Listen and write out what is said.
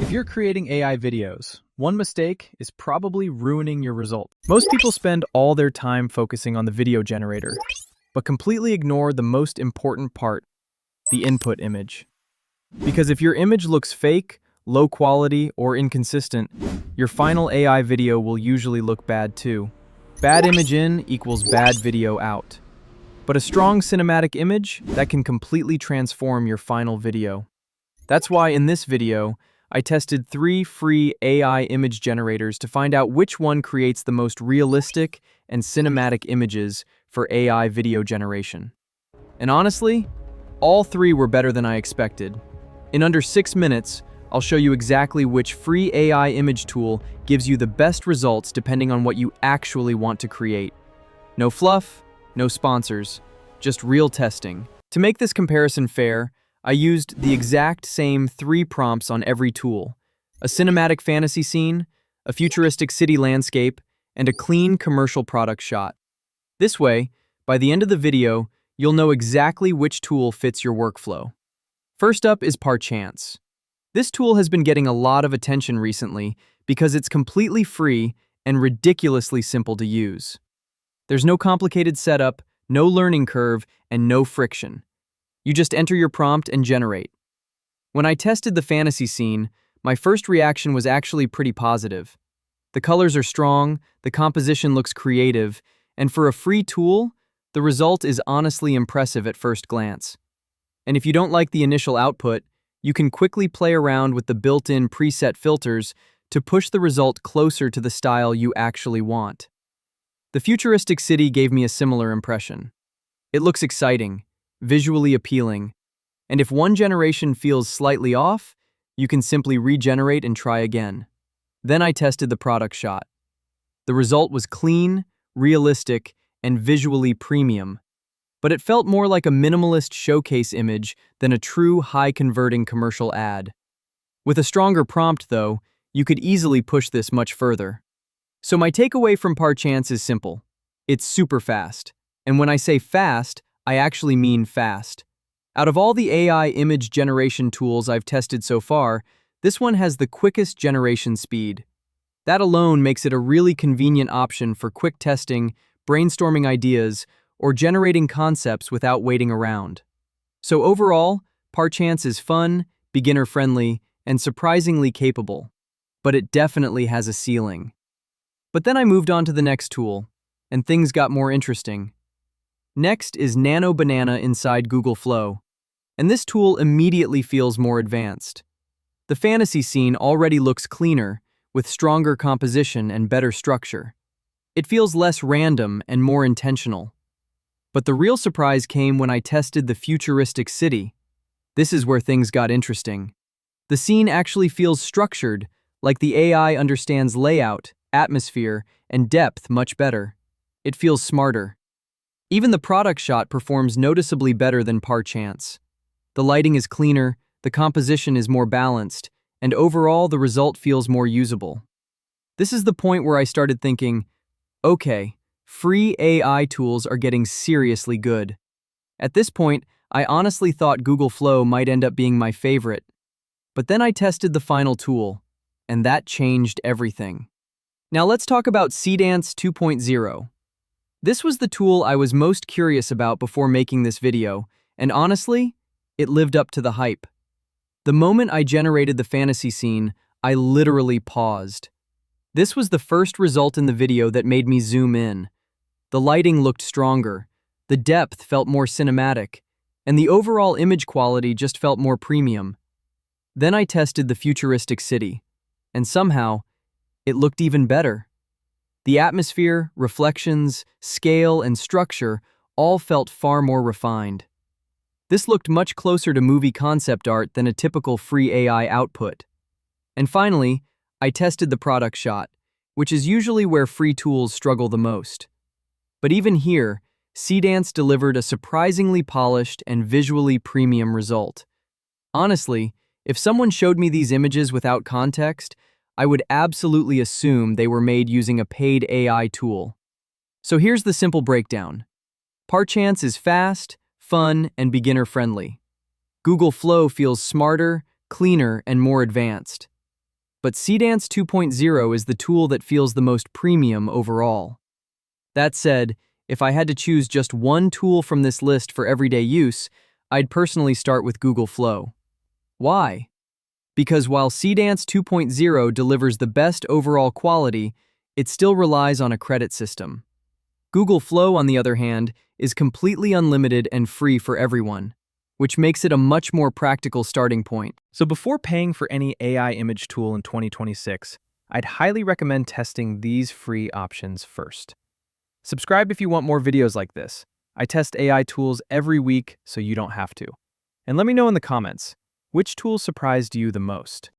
If you're creating AI videos, one mistake is probably ruining your result. Most people spend all their time focusing on the video generator, but completely ignore the most important part, the input image. Because if your image looks fake, low quality, or inconsistent, your final AI video will usually look bad too. Bad image in equals bad video out. But a strong cinematic image, that can completely transform your final video. That's why in this video, I tested 3 free AI image generators to find out which one creates the most realistic and cinematic images for AI video generation. And honestly, all 3 were better than I expected. In under 6 minutes, I'll show you exactly which free AI image tool gives you the best results depending on what you actually want to create. No fluff, no sponsors, just real testing. To make this comparison fair, I used the exact same 3 prompts on every tool: a cinematic fantasy scene, a futuristic city landscape, and a clean commercial product shot. This way, by the end of the video, you'll know exactly which tool fits your workflow. First up is Parchance. This tool has been getting a lot of attention recently because it's completely free and ridiculously simple to use. There's no complicated setup, no learning curve, and no friction. You just enter your prompt and generate. When I tested the fantasy scene, my first reaction was actually pretty positive. The colors are strong, the composition looks creative, and for a free tool, the result is honestly impressive at first glance. And if you don't like the initial output, you can quickly play around with the built-in preset filters to push the result closer to the style you actually want. The futuristic city gave me a similar impression. It looks exciting, visually appealing, and if one generation feels slightly off, you can simply regenerate and try again. Then I tested the product shot. The result was clean, realistic, and visually premium, but it felt more like a minimalist showcase image than a true high-converting commercial ad. With a stronger prompt, though, you could easily push this much further. So my takeaway from Parchance is simple. It's super fast. And when I say fast, I actually mean fast. Out of all the AI image generation tools I've tested so far, this one has the quickest generation speed. That alone makes it a really convenient option for quick testing, brainstorming ideas, or generating concepts without waiting around. So overall, Parchance is fun, beginner-friendly, and surprisingly capable. But it definitely has a ceiling. But then I moved on to the next tool, and things got more interesting. Next is Nano Banana inside Google Flow, and this tool immediately feels more advanced. The fantasy scene already looks cleaner, with stronger composition and better structure. It feels less random and more intentional. But the real surprise came when I tested the futuristic city. This is where things got interesting. The scene actually feels structured, like the AI understands layout, atmosphere, and depth much better. It feels smarter. Even the product shot performs noticeably better than Parchance. The lighting is cleaner, the composition is more balanced, and overall the result feels more usable. This is the point where I started thinking, okay, free AI tools are getting seriously good. At this point, I honestly thought Google Flow might end up being my favorite. But then I tested the final tool, and that changed everything. Now let's talk about Seedance 2.0. This was the tool I was most curious about before making this video, and honestly, it lived up to the hype. The moment I generated the fantasy scene, I literally paused. This was the first result in the video that made me zoom in. The lighting looked stronger, the depth felt more cinematic, and the overall image quality just felt more premium. Then I tested the futuristic city, and somehow, it looked even better. The atmosphere, reflections, scale, and structure all felt far more refined. This looked much closer to movie concept art than a typical free AI output. And finally, I tested the product shot, which is usually where free tools struggle the most. But even here, Seedance delivered a surprisingly polished and visually premium result. Honestly, if someone showed me these images without context, I would absolutely assume they were made using a paid AI tool. So here's the simple breakdown. Parchance is fast, fun, and beginner-friendly. Google Flow feels smarter, cleaner, and more advanced. but Seedance 2.0 is the tool that feels the most premium overall. That said, if I had to choose just one tool from this list for everyday use, I'd personally start with Google Flow. Why? Because while Seedance 2.0 delivers the best overall quality, it still relies on a credit system. Google Flow, on the other hand, is completely unlimited and free for everyone, which makes it a much more practical starting point. So before paying for any AI image tool in 2026, I'd highly recommend testing these free options first. Subscribe if you want more videos like this. I test AI tools every week so you don't have to. And let me know in the comments, which tool surprised you the most?